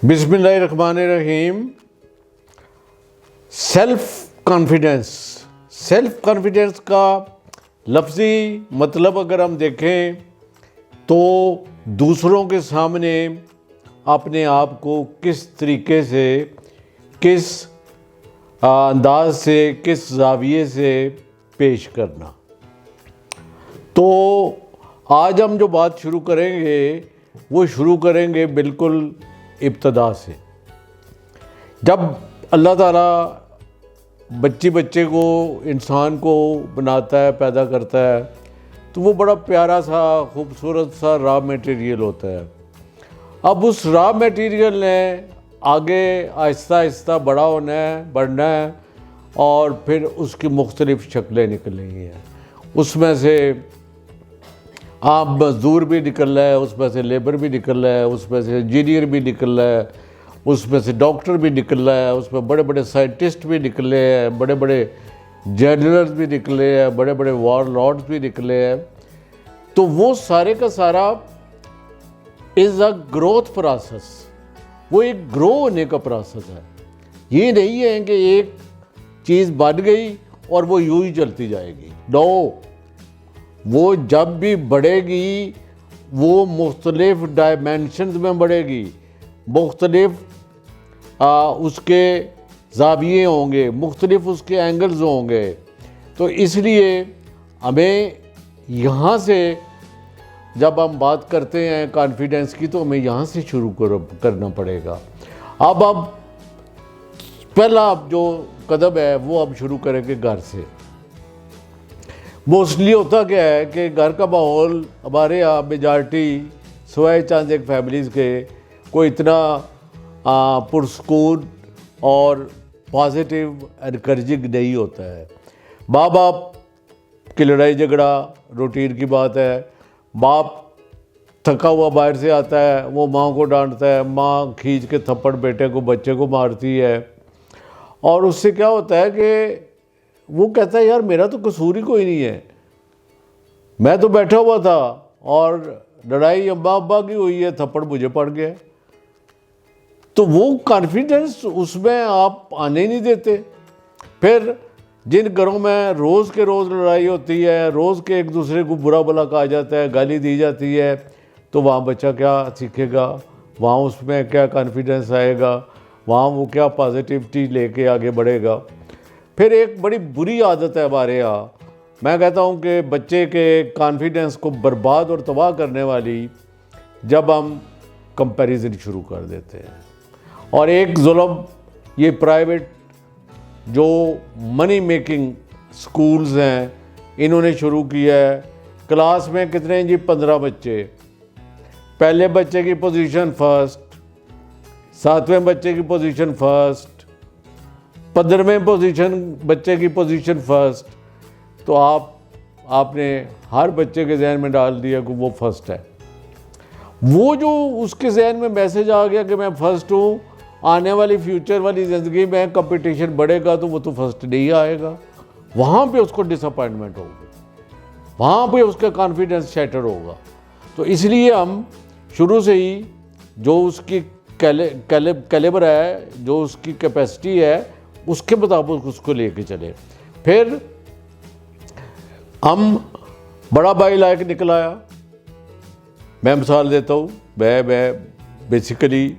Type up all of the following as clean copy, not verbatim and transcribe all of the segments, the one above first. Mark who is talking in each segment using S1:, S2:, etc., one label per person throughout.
S1: बिस्मिल्लाहिर्रहमानिर्रहीम। Self confidence का लफ्ज़ी मतलब अगर हम देखें तो दूसरों के सामने अपने आप को किस तरीके से, किस अंदाज से, किस ज़ाविये से पेश करना। तो आज हम जो बात शुरू करेंगे वो शुरू करेंगे बिल्कुल इब्तदा से। जब अल्लाह ताला बच्चे को, इंसान को बनाता है, पैदा करता है, तो वो बड़ा प्यारा सा, खूबसूरत सा रॉ मटेरियल होता है। अब उस रॉ मटेरियल ने आगे आहिस्ता आहिस्ता बड़ा होना है, बढ़ना है, और फिर उसकी मुख्तलिफ़ शक्लें निकलेंगी हैं। उसमें से आप मज़दूर भी निकल रहा है, उसमें से लेबर भी निकल रहा है, उसमें से इंजीनियर भी निकल रहा है, उसमें से डॉक्टर भी निकल रहा है, उसमें बड़े बड़े साइंटिस्ट भी निकले हैं, बड़े बड़े जनरल्स भी निकले हैं, बड़े बड़े वॉर लॉर्ड्स भी निकले हैं। तो वो सारे का सारा इज़ अ ग्रोथ प्रोसेस, वो एक ग्रो होने का प्रोसेस है। ये नहीं है कि एक चीज़ बन गई और वो यूं ही चलती जाएगी। नो, वो जब भी बढ़ेगी वो मुख्तलिफ़ डायमेंशंस में बढ़ेगी, मुख्तलिफ़ उसके ज़ाविये होंगे, मुख्तलिफ़ उसके एंगल्स होंगे। तो इसलिए हमें यहाँ से जब हम बात करते हैं कॉन्फिडेंस की, तो हमें यहाँ से शुरू करना पड़ेगा। अब पहला जो कदम है वो अब शुरू करेंगे घर से। मोस्टली होता क्या है कि घर का माहौल हमारे यहाँ मेजॉरिटी सिवाय चंद एक फैमिलीज़ के कोई इतना पुरस्कून और पॉजिटिव एनकरेजिंग नहीं होता है। माँ बाप की लड़ाई झगड़ा रूटीन की बात है। बाप थका हुआ बाहर से आता है, वो माँ को डांटता है, माँ खींच के थप्पड़ बेटे को, बच्चे को मारती है, और उससे क्या होता है कि वो कहता है यार मेरा तो कसूर ही कोई नहीं है, मैं तो बैठा हुआ था और लड़ाई अब्बा अब्बा की हुई है, थप्पड़ मुझे पड़ गया। तो वो कॉन्फिडेंस उसमें आप आने ही नहीं देते। फिर जिन घरों में रोज़ के रोज़ लड़ाई होती है, रोज़ के एक दूसरे को बुरा भला कहा जाता है, गाली दी जाती है, तो वहाँ बच्चा क्या सीखेगा, वहाँ उसमें क्या कॉन्फिडेंस आएगा, वहाँ वो क्या पॉजिटिविटी लेके आगे बढ़ेगा। फिर एक बड़ी बुरी आदत है हमारे यहाँ, मैं कहता हूँ कि बच्चे के कॉन्फिडेंस को बर्बाद और तबाह करने वाली, जब हम कंपैरिजन शुरू कर देते हैं। और एक जुल्म ये प्राइवेट जो मनी मेकिंग स्कूल्स हैं इन्होंने शुरू किया है। क्लास में कितने जी 15 बच्चे, पहले बच्चे की पोजीशन फर्स्ट, 7वें बच्चे की पोजीशन फर्स्ट, 15वें पोजीशन बच्चे की पोजीशन फर्स्ट। तो आपने हर बच्चे के जहन में डाल दिया कि वो फर्स्ट है। वो जो उसके जहन में मैसेज आ गया कि मैं फर्स्ट हूँ, आने वाली फ्यूचर वाली ज़िंदगी में कंपटीशन बढ़ेगा तो वो तो फर्स्ट नहीं आएगा। वहाँ पे उसको डिसअपॉइंटमेंट होगी, वहाँ पे उसका कॉन्फिडेंस शैटर होगा। तो इसलिए हम शुरू से ही जो उसकी कैलिबर है, जो उसकी कैपेसिटी है, उसके मुताबिक उसको लेके चले। फिर हम बड़ा भाई लायक निकल आया। मैं मिसाल देता हूँ, मैं बेसिकली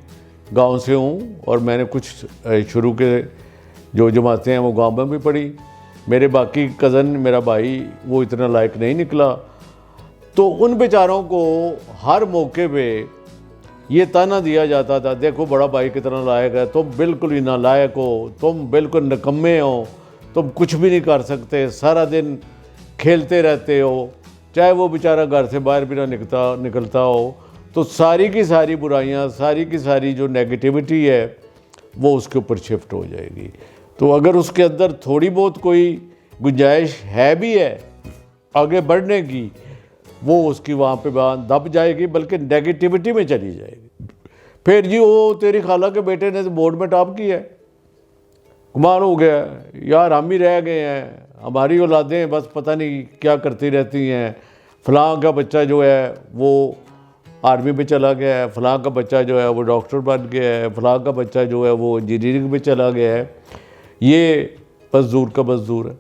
S1: गांव से हूँ और मैंने कुछ शुरू के जो जमातें हैं वो गांव में भी पढ़ी। मेरे बाकी कज़न, मेरा भाई, वो इतना लायक नहीं निकला। तो उन बेचारों को हर मौके पे ये ताना दिया जाता था, देखो बड़ा भाई कितना लायक है, तुम बिल्कुल ही नालायक हो, तुम बिल्कुल निकम्मे हो, तुम कुछ भी नहीं कर सकते, सारा दिन खेलते रहते हो। चाहे वो बेचारा घर से बाहर भी ना निकलता हो, तो सारी की सारी बुराइयां, सारी की सारी जो नेगेटिविटी है वो उसके ऊपर शिफ्ट हो जाएगी। तो अगर उसके अंदर थोड़ी बहुत कोई गुंजाइश है भी है आगे बढ़ने की, वो उसकी वहाँ पे दब जाएगी, बल्कि नेगेटिविटी में चली जाएगी। फिर जी वो तेरी खाला के बेटे ने तो बोर्ड में टॉप किया है, कमाल हो गया यार, हम ही रह गए हैं, हमारी औलादें बस पता नहीं क्या करती रहती हैं, फलां का बच्चा जो है वो आर्मी में चला गया है, फलां का बच्चा जो है वो डॉक्टर बन गया है, फलां का बच्चा जो है वो इंजीनियरिंग में चला गया है, ये मजदूर का मजदूर है।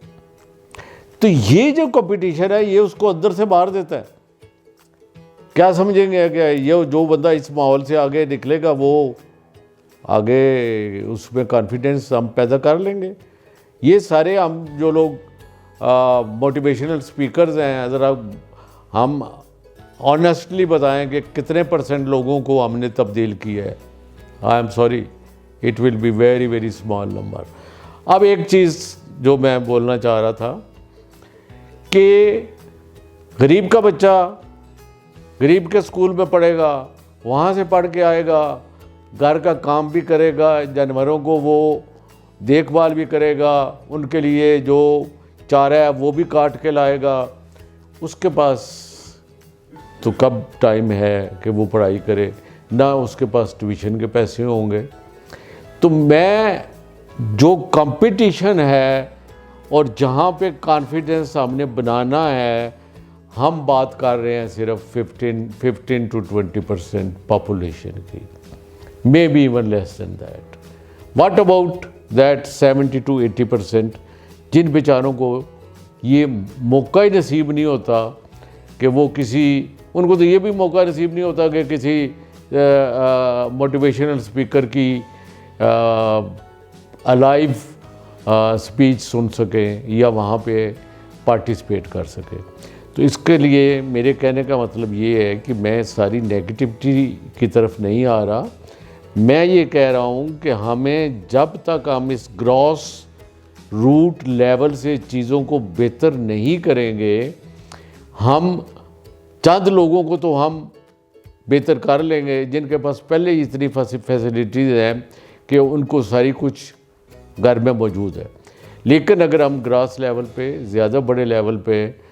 S1: तो ये जो कंपटीशन है ये उसको अंदर से मार देता है। क्या समझेंगे कि ये जो बंदा इस माहौल से आगे निकलेगा वो आगे उसमें कॉन्फिडेंस हम पैदा कर लेंगे। ये सारे हम जो लोग मोटिवेशनल स्पीकर्स हैं, ज़रा हम ऑनेस्टली बताएं कि कितने % लोगों को हमने तब्दील किया है। I am sorry, it will be very very small number. अब एक चीज़ जो मैं बोलना चाह रहा था कि गरीब का बच्चा गरीब के स्कूल में पढ़ेगा, वहाँ से पढ़ के आएगा, घर का काम भी करेगा, जानवरों को वो देखभाल भी करेगा, उनके लिए जो चारा है वो भी काट के लाएगा। उसके पास तो कब टाइम है कि वो पढ़ाई करे, ना उसके पास ट्यूशन के पैसे होंगे। तो मैं जो कंपटीशन है और जहाँ पे कॉन्फिडेंस हमने बनाना है, हम बात कर रहे हैं सिर्फ 15 to 20% पॉपुलेशन की, may be even less than that. What about that 70 to 80% जिन बेचारों को ये मौका ही नसीब नहीं होता कि वो उनको तो ये भी मौका नसीब नहीं होता कि किसी मोटिवेशनल स्पीकर की अलाइव स्पीच सुन सकें या वहाँ पे पार्टिसिपेट कर सकें। तो इसके लिए मेरे कहने का मतलब ये है कि मैं सारी नेगेटिविटी की तरफ नहीं आ रहा। मैं ये कह रहा हूँ कि हमें जब तक हम इस ग्रॉस रूट लेवल से चीज़ों को बेहतर नहीं करेंगे, हम चंद लोगों को तो हम बेहतर कर लेंगे जिनके पास पहले ही इतनी फैसिलिटीज़ हैं कि उनको सारी कुछ घर में मौजूद है। लेकिन अगर हम ग्रास लेवल पे, ज़्यादा बड़े लेवल पे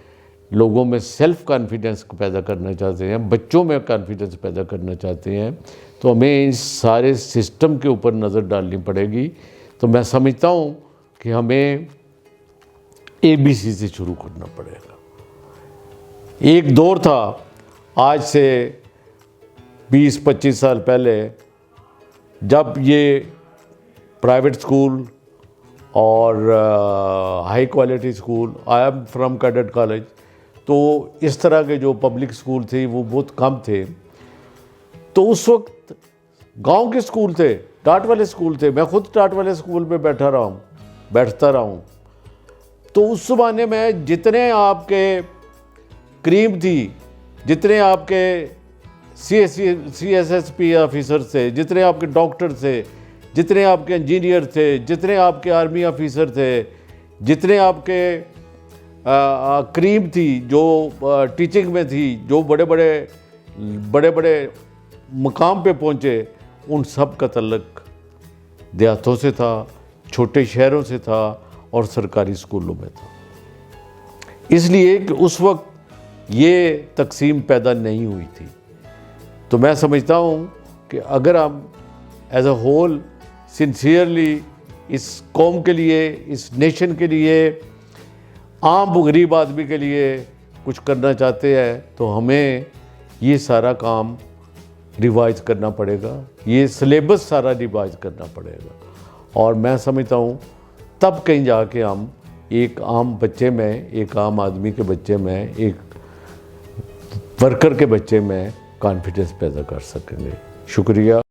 S1: लोगों में सेल्फ कॉन्फिडेंस को पैदा करना चाहते हैं, बच्चों में कॉन्फिडेंस पैदा करना चाहते हैं, तो हमें इस सारे सिस्टम के ऊपर नज़र डालनी पड़ेगी। तो मैं समझता हूँ कि हमें ABC से शुरू करना पड़ेगा। एक दौर था, आज से 20-25 साल पहले, जब ये प्राइवेट स्कूल और high quality school, I am from cadet college, तो इस तरह के जो पब्लिक स्कूल थे वो बहुत कम थे। तो उस वक्त गांव के स्कूल थे, टाट वाले स्कूल थे। मैं खुद टाट वाले स्कूल में बैठता रहा हूँ। तो उस ज़माने में जितने आपके क्रीम थी, जितने आपके CSSP ऑफिसर थे, जितने आपके डॉक्टर थे, जितने आपके इंजीनियर थे, जितने आपके आर्मी ऑफिसर थे, जितने आपके क्रीम थी जो टीचिंग में थी, जो बड़े बड़े मुकाम पे पहुँचे, उन सब का तल्लक देहातों से था, छोटे शहरों से था और सरकारी स्कूलों में था। इसलिए कि उस वक्त ये तकसीम पैदा नहीं हुई थी। तो मैं समझता हूँ कि अगर हम एज अ होल सिंसियरली इस कौम के लिए, इस नेशन के लिए, आम गरीब आदमी के लिए कुछ करना चाहते हैं, तो हमें ये सारा काम रिवाइज करना पड़ेगा, ये सिलेबस सारा रिवाइज करना पड़ेगा। और मैं समझता हूँ तब कहीं जाके हम एक आम बच्चे में, एक आम आदमी के बच्चे में, एक वर्कर के बच्चे में कॉन्फिडेंस पैदा कर सकेंगे। शुक्रिया।